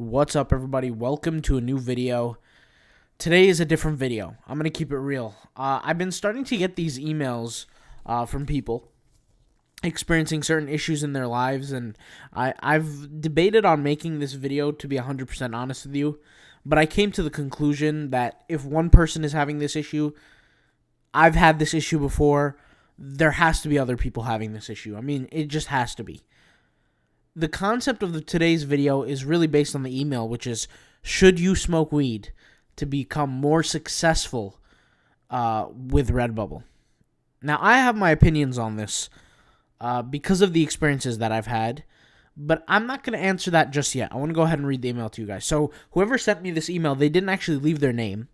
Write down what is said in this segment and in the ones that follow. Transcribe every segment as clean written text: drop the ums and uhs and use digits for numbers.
What's up, everybody? Welcome to a new video. Today is a different video. I'm going to keep it real. I've been starting to get these emails from people experiencing certain issues in their lives, and I've debated on making this video, to be 100% honest with you, but I came to the conclusion that if one person is having this issue, I've had this issue before, there has to be other people having this issue. I mean, it just has to be. The concept of today's video is really based on the email, which is, should you smoke weed to become more successful with Redbubble? Now, I have my opinions on this because of the experiences that I've had, but I'm not going to answer that just yet. I want to go ahead and read the email to you guys. So, whoever sent me this email, they didn't actually leave their name,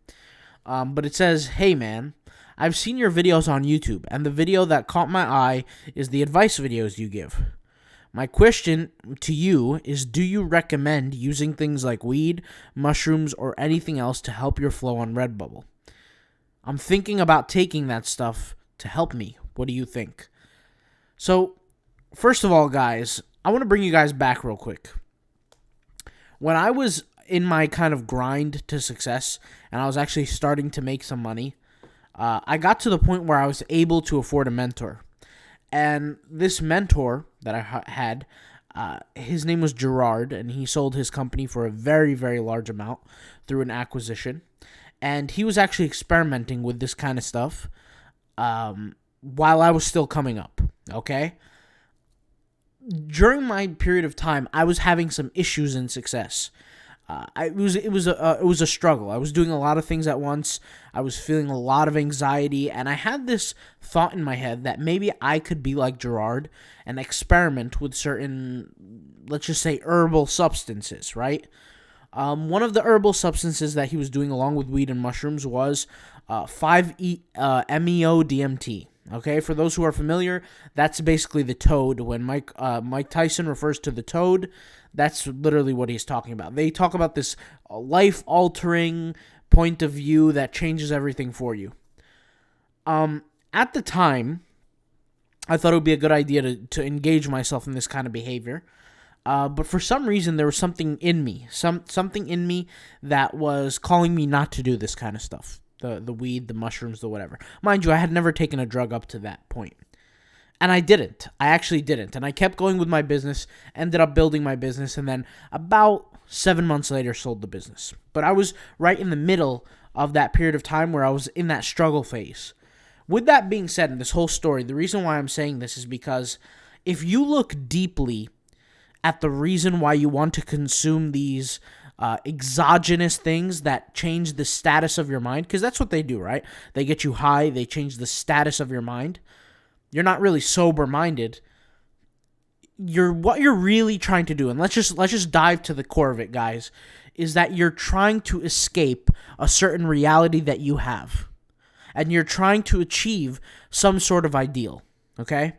but it says, "Hey man, I've seen your videos on YouTube, and the video that caught my eye is the advice videos you give. My question to you is, do you recommend using things like weed, mushrooms, or anything else to help your flow on Redbubble? I'm thinking about taking that stuff to help me. What do you think?" So, first of all, guys, I want to bring you guys back real quick. When I was in my kind of grind to success, and I was actually starting to make some money, I got to the point where I was able to afford a mentor. And this mentor that I had, his name was Gerard, and he sold his company for a very, very large amount through an acquisition. And he was actually experimenting with this kind of stuff while I was still coming up, okay? During my period of time, I was having some issues in success. It was a struggle. I was doing a lot of things at once. I was feeling a lot of anxiety, and I had this thought in my head that maybe I could be like Gerard and experiment with certain, let's just say, herbal substances, right? One of the herbal substances that he was doing along with weed and mushrooms was 5-MeO-DMT. Okay, for those who are familiar, that's basically the toad. When Mike Tyson refers to the toad, that's literally what he's talking about. They talk about this life-altering point of view that changes everything for you. At the time, I thought it would be a good idea to engage myself in this kind of behavior. But for some reason, there was something in me, something in me that was calling me not to do this kind of stuff. The weed, the mushrooms, the whatever. Mind you, I had never taken a drug up to that point. And I didn't. I actually didn't. And I kept going with my business, ended up building my business, and then about 7 months later sold the business. But I was right in the middle of that period of time where I was in that struggle phase. With that being said, in this whole story, the reason why I'm saying this is because if you look deeply at the reason why you want to consume these exogenous things that change the status of your mind, because that's what they do, right? They get you high, they change the status of your mind. You're not really sober-minded. What you're really trying to do, and let's just dive to the core of it, guys, is that you're trying to escape a certain reality that you have. And you're trying to achieve some sort of ideal, okay?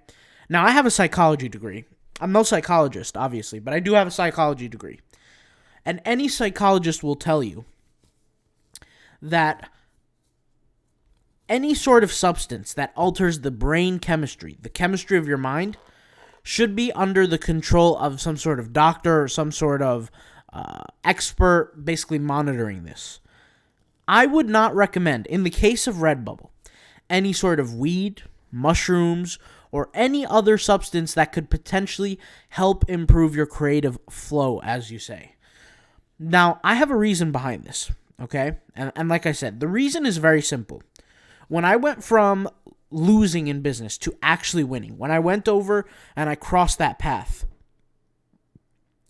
Now, I have a psychology degree. I'm no psychologist, obviously, but I do have a psychology degree. And any psychologist will tell you that any sort of substance that alters the brain chemistry, the chemistry of your mind, should be under the control of some sort of doctor or some sort of expert basically monitoring this. I would not recommend, in the case of Redbubble, any sort of weed, mushrooms, or any other substance that could potentially help improve your creative flow, as you say. Now, I have a reason behind this, okay? And like I said, the reason is very simple. When I went from losing in business to actually winning, when I went over and I crossed that path,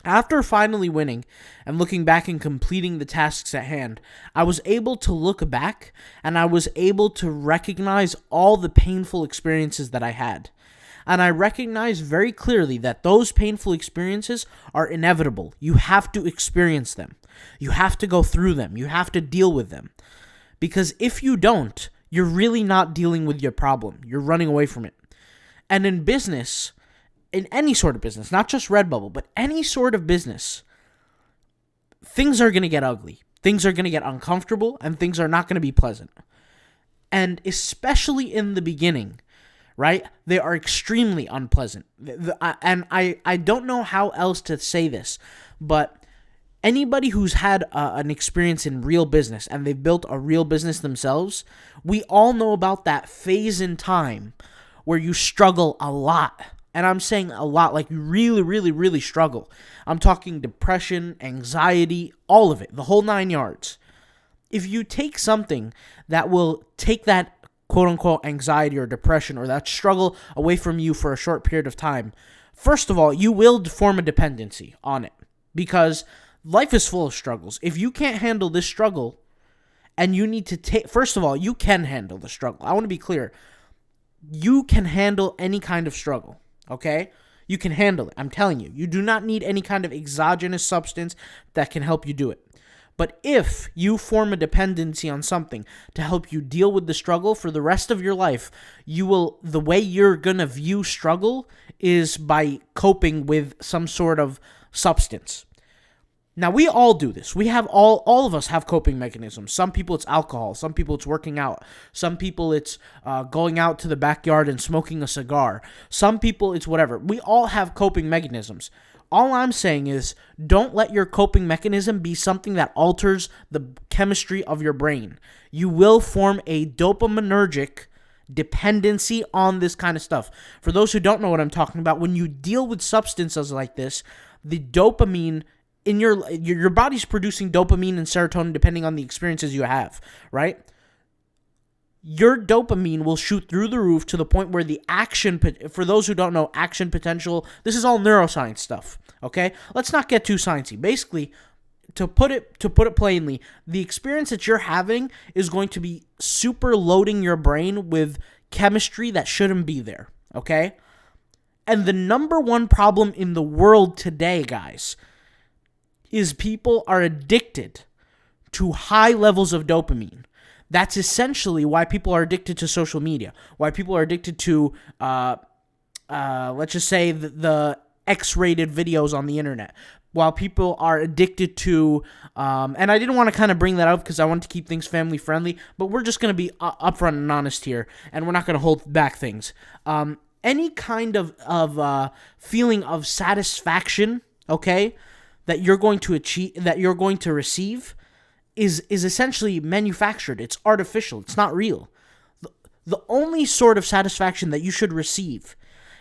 after finally winning and looking back and completing the tasks at hand, I was able to look back and I was able to recognize all the painful experiences that I had. And I recognize very clearly that those painful experiences are inevitable. You have to experience them. You have to go through them. You have to deal with them. Because if you don't, you're really not dealing with your problem. You're running away from it. And in business, in any sort of business, not just Redbubble, but any sort of business, things are going to get ugly. Things are going to get uncomfortable, and things are not going to be pleasant. And especially in the beginning, right? They are extremely unpleasant. And I don't know how else to say this, but Anybody who's had an experience in real business and they've built a real business themselves, we all know about that phase in time where you struggle a lot. And I'm saying a lot, like you really, really, really struggle. I'm talking depression, anxiety, all of it, the whole 9 yards. If you take something that will take that quote-unquote anxiety or depression or that struggle away from you for a short period of time, first of all, you will form a dependency on it because life is full of struggles. If you can't handle this struggle and you need to take, first of all, you can handle the struggle. I want to be clear. You can handle any kind of struggle, okay? You can handle it. I'm telling you. You do not need any kind of exogenous substance that can help you do it. But if you form a dependency on something to help you deal with the struggle for the rest of your life, the way you're going to view struggle is by coping with some sort of substance. Now, we all do this. We have all of us have coping mechanisms. Some people it's alcohol. Some people it's working out. Some people it's going out to the backyard and smoking a cigar. Some people it's whatever. We all have coping mechanisms. All I'm saying is don't let your coping mechanism be something that alters the chemistry of your brain. You will form a dopaminergic dependency on this kind of stuff. For those who don't know what I'm talking about, when you deal with substances like this, the dopamine in your body's producing dopamine and serotonin depending on the experiences you have, right? Your dopamine will shoot through the roof to the point where the action, for those who don't know, action potential, this is all neuroscience stuff, okay? Let's not get too sciencey. Basically, to put it plainly, the experience that you're having is going to be super loading your brain with chemistry that shouldn't be there, okay? And the number one problem in the world today, guys, is people are addicted to high levels of dopamine. That's essentially why people are addicted to social media, why people are addicted to, let's just say, the X-rated videos on the internet, while people are addicted to, and I didn't want to kind of bring that up because I want to keep things family-friendly, but we're just going to be upfront and honest here, and we're not going to hold back things. Any kind of feeling of satisfaction, okay, that you're going to achieve, that you're going to receive, is essentially manufactured. It's artificial. It's not real. The only sort of satisfaction that you should receive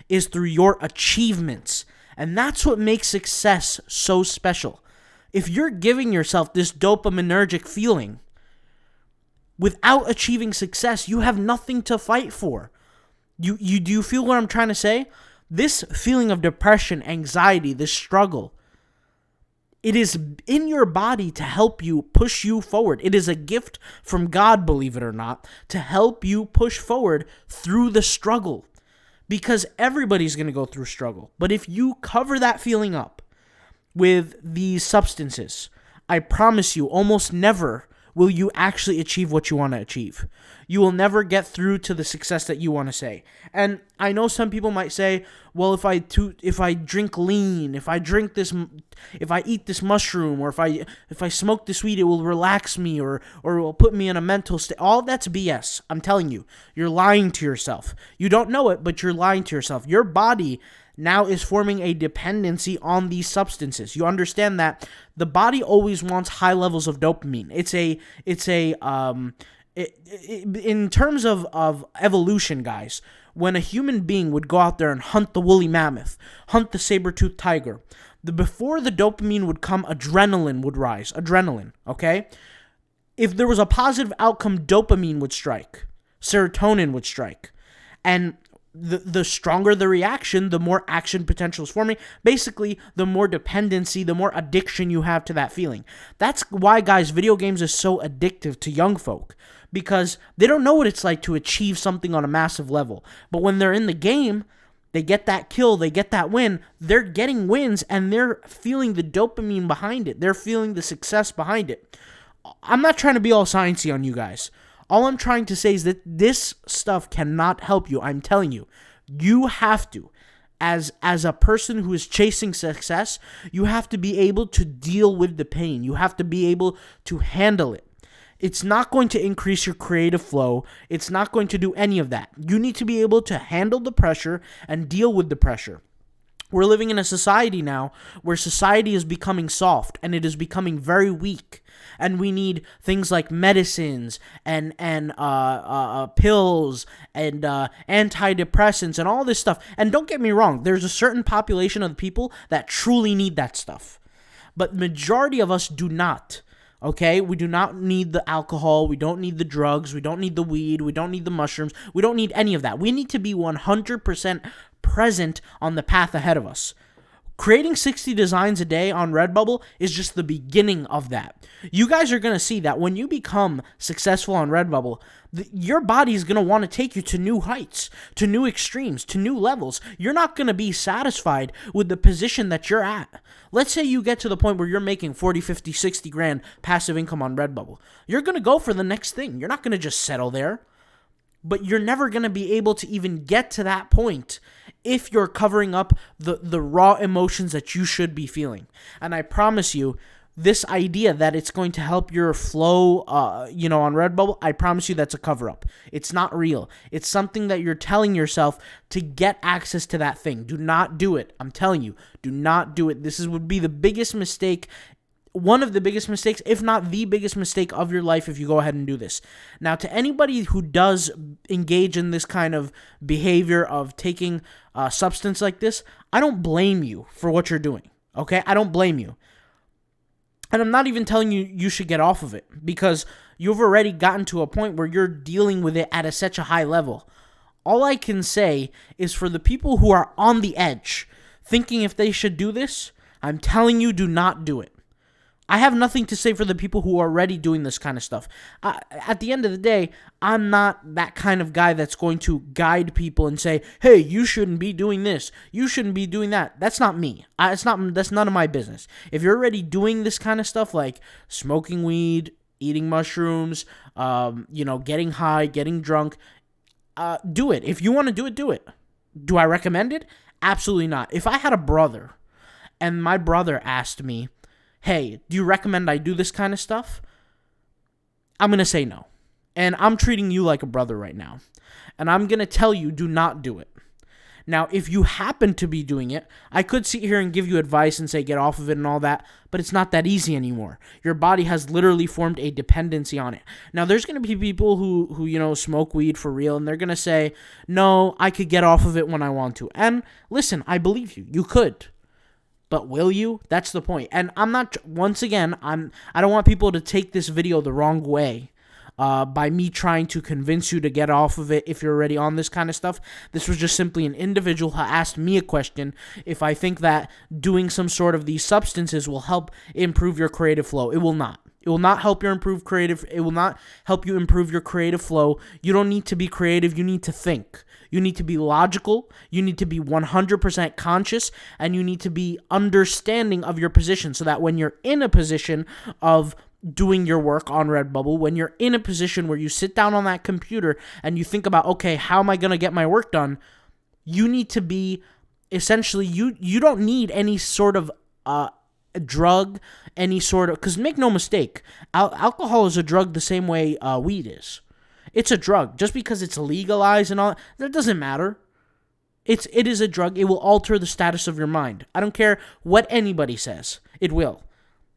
is through your achievements, and that's what makes success so special. If you're giving yourself this dopaminergic feeling without achieving success, you have nothing to fight for. Do you feel what I'm trying to say? This feeling of depression, anxiety, this struggle, it is in your body to help you push you forward. It is a gift from God, believe it or not, to help you push forward through the struggle. Because everybody's going to go through struggle. But if you cover that feeling up with these substances, I promise you, almost never will you actually achieve what you want to achieve. You will never get through to the success that you want to say. And I know some people might say, well, if I drink lean, if I eat this mushroom, or if I smoke this weed, it will relax me or it will put me in a mental state. All that's BS. I'm telling you. You're lying to yourself. You don't know it, but you're lying to yourself. Your body now is forming a dependency on these substances. You understand that the body always wants high levels of dopamine. In terms of evolution, guys, when a human being would go out there and hunt the woolly mammoth, hunt the saber-toothed tiger, before the dopamine would come, adrenaline would rise. Adrenaline, okay? If there was a positive outcome, dopamine would strike. Serotonin would strike. And the stronger the reaction, the more action potential is forming. Basically, the more dependency, the more addiction you have to that feeling. That's why, guys, video games are so addictive to young folk. Because they don't know what it's like to achieve something on a massive level. But when they're in the game, they get that kill, they get that win. They're getting wins, and they're feeling the dopamine behind it. They're feeling the success behind it. I'm not trying to be all sciencey on you guys. All I'm trying to say is that this stuff cannot help you. I'm telling you. You have to, as a person who is chasing success, you have to be able to deal with the pain. You have to be able to handle it. It's not going to increase your creative flow. It's not going to do any of that. You need to be able to handle the pressure and deal with the pressure. We're living in a society now where society is becoming soft and it is becoming very weak, and we need things like medicines and pills and antidepressants and all this stuff. And don't get me wrong, there's a certain population of people that truly need that stuff, but majority of us do not. Okay, we do not need the alcohol, we don't need the drugs, we don't need the weed, we don't need the mushrooms, we don't need any of that. We need to be 100% present on the path ahead of us. Creating 60 designs a day on Redbubble is just the beginning of that. You guys are going to see that when you become successful on Redbubble, your body is going to want to take you to new heights, to new extremes, to new levels. You're not going to be satisfied with the position that you're at. Let's say you get to the point where you're making 40, 50, 60 grand passive income on Redbubble. You're going to go for the next thing. You're not going to just settle there. But you're never going to be able to even get to that point if you're covering up the raw emotions that you should be feeling. And I promise you, this idea that it's going to help your flow, on Redbubble, I promise you that's a cover-up. It's not real. It's something that you're telling yourself to get access to that thing. Do not do it. I'm telling you, do not do it. Would be the biggest mistake, one of the biggest mistakes, if not the biggest mistake of your life if you go ahead and do this. Now, to anybody who does engage in this kind of behavior of taking a substance like this, I don't blame you for what you're doing, okay? I don't blame you. And I'm not even telling you you should get off of it, because you've already gotten to a point where you're dealing with it at such a high level. All I can say is for the people who are on the edge, thinking if they should do this, I'm telling you, do not do it. I have nothing to say for the people who are already doing this kind of stuff. At the end of the day, I'm not that kind of guy that's going to guide people and say, hey, you shouldn't be doing this. You shouldn't be doing that. That's not me. That's none of my business. If you're already doing this kind of stuff like smoking weed, eating mushrooms, getting high, getting drunk, do it. If you want to do it, do it. Do I recommend it? Absolutely not. If I had a brother and my brother asked me, hey, do you recommend I do this kind of stuff? I'm going to say no. And I'm treating you like a brother right now. And I'm going to tell you, do not do it. Now, if you happen to be doing it, I could sit here and give you advice and say get off of it and all that, but it's not that easy anymore. Your body has literally formed a dependency on it. Now, there's going to be people who smoke weed for real, and they're going to say, no, I could get off of it when I want to. And listen, I believe you. You could. But will you? That's the point. And I'm not, once again, I don't want people to take this video the wrong way by me trying to convince you to get off of it if you're already on this kind of stuff. This was just simply an individual who asked me a question if I think that doing some sort of these substances will help improve your creative flow. It will not. It will not help you improve It will not help you improve your creative flow. You don't need to be creative. You need to think. You need to be logical, you need to be 100% conscious, and you need to be understanding of your position so that when you're in a position of doing your work on Redbubble, when you're in a position where you sit down on that computer and you think about, okay, how am I going to get my work done? You need to be, essentially, you don't need any sort of drug, because make no mistake, alcohol is a drug the same way weed is. It's a drug. Just because it's legalized and all, that doesn't matter. It is a drug. It will alter the status of your mind. I don't care what anybody says. It will.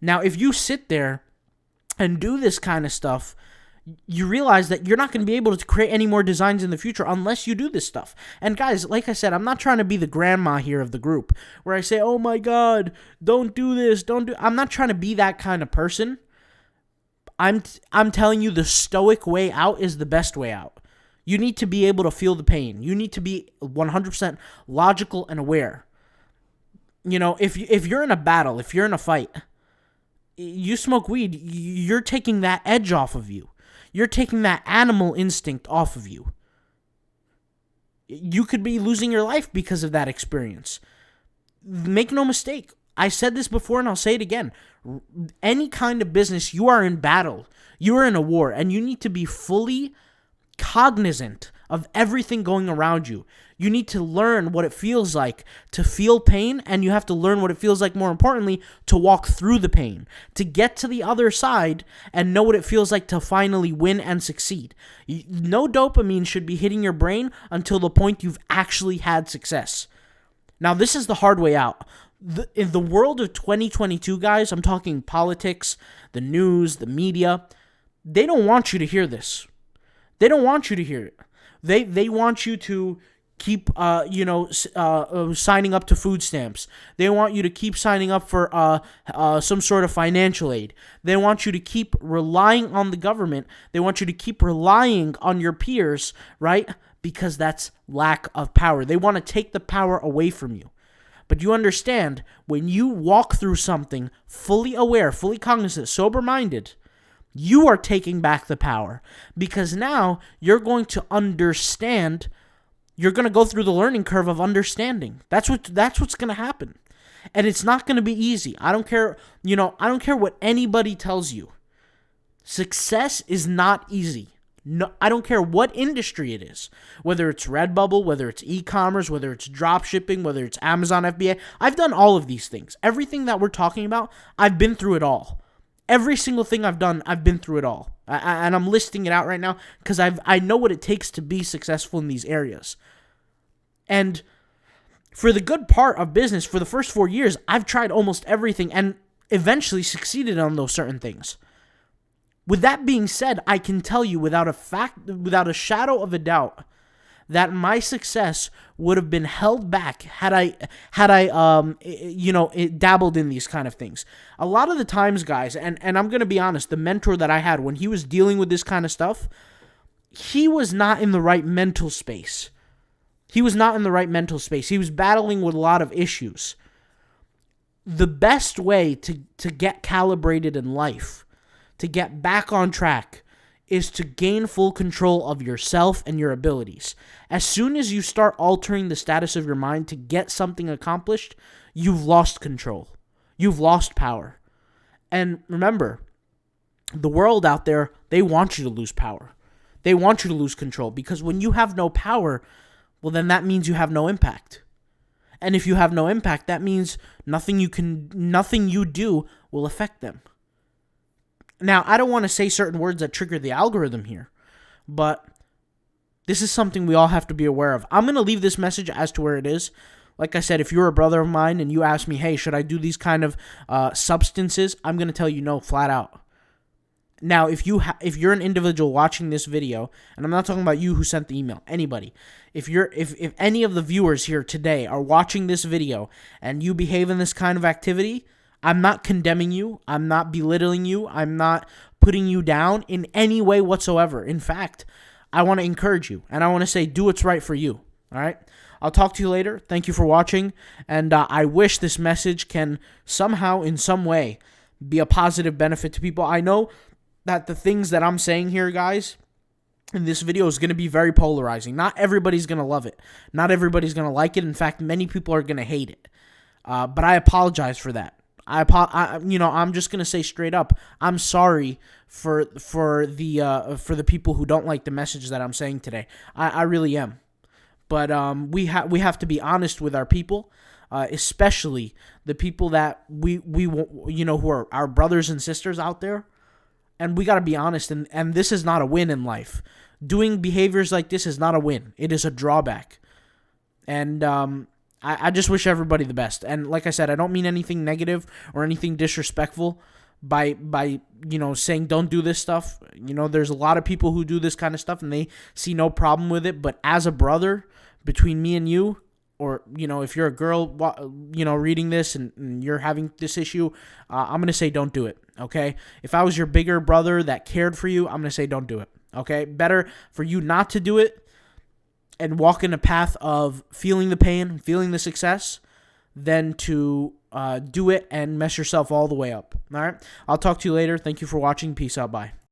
Now, if you sit there and do this kind of stuff, you realize that you're not going to be able to create any more designs in the future unless you do this stuff. And guys, like I said, I'm not trying to be the grandma here of the group where I say, oh my God, don't do this. I'm not trying to be that kind of person. I'm telling you the stoic way out is the best way out. You need to be able to feel the pain. You need to be 100% logical and aware. If you're in a battle, if you're in a fight, you smoke weed, you're taking that edge off of you. You're taking that animal instinct off of you. You could be losing your life because of that experience. Make no mistake. I said this before and I'll say it again. Any kind of business, you are in battle. You are in a war, and you need to be fully cognizant of everything going around you. You need to learn what it feels like to feel pain, and you have to learn what it feels like, more importantly, to walk through the pain, to get to the other side and know what it feels like to finally win and succeed. No dopamine should be hitting your brain until the point you've actually had success. Now, this is the hard way out. In the world of 2022, guys, I'm talking politics, the news, the media, they don't want you to hear this. They don't want you to hear it. They want you to keep signing up to food stamps. They want you to keep signing up for some sort of financial aid. They want you to keep relying on the government. They want you to keep relying on your peers, right? Because that's lack of power. They want to take the power away from you. But you understand, when you walk through something fully aware, fully cognizant, sober-minded, you are taking back the power, because now you're going to understand. You're going to go through the learning curve of understanding. That's what's going to happen. And it's not going to be easy. I don't care what anybody tells you. Success is not easy. No, I don't care what industry it is. Whether it's Redbubble, whether it's e-commerce, whether it's drop shipping, whether it's Amazon FBA. I've done all of these things. Everything that we're talking about, I've been through it all. Every single thing I've done, I've been through it all. And I'm listing it out right now because I know what it takes to be successful in these areas. And for the good part of business, for the first 4 years, I've tried almost everything and eventually succeeded on those certain things. With that being said, I can tell you without a shadow of a doubt, that my success would have been held back had I dabbled in these kind of things. A lot of the times, guys, and I'm going to be honest, the mentor that I had when he was dealing with this kind of stuff, he was not in the right mental space. He was battling with a lot of issues. The best way to get calibrated in life, to get back on track, is to gain full control of yourself and your abilities. As soon as you start altering the status of your mind to get something accomplished, you've lost control. You've lost power. And remember, the world out there, they want you to lose power. They want you to lose control, because when you have no power, well, then that means you have no impact. And if you have no impact, that means nothing you do will affect them. Now, I don't want to say certain words that trigger the algorithm here, but this is something we all have to be aware of. I'm going to leave this message as to where it is. Like I said, if you're a brother of mine and you ask me, hey, should I do these kind of substances? I'm going to tell you no, flat out. Now, if you're an individual watching this video, and I'm not talking about you who sent the email, anybody, if any of the viewers here today are watching this video and you behave in this kind of activity, I'm not condemning you. I'm not belittling you. I'm not putting you down in any way whatsoever. In fact, I want to encourage you, and I want to say do what's right for you. All right? I'll talk to you later. Thank you for watching, and I wish this message can somehow, in some way, be a positive benefit to people. I know that the things that I'm saying here, guys, in this video is going to be very polarizing. Not everybody's going to love it. Not everybody's going to like it. In fact, many people are going to hate it. But I apologize for that. I'm just gonna say straight up, I'm sorry for the people who don't like the message that I'm saying today. I really am. But we have to be honest with our people, especially the people that we who are our brothers and sisters out there, and we gotta be honest. And this is not a win in life. Doing behaviors like this is not a win. It is a drawback. And I just wish everybody the best. And like I said, I don't mean anything negative or anything disrespectful by saying don't do this stuff. There's a lot of people who do this kind of stuff and they see no problem with it. But as a brother, between me and you, or if you're a girl reading this and you're having this issue, I'm gonna say don't do it. Okay? If I was your bigger brother that cared for you, I'm gonna say don't do it. Okay? Better for you not to do it and walk in a path of feeling the pain, feeling the success, than to do it and mess yourself all the way up. All right? I'll talk to you later. Thank you for watching. Peace out. Bye.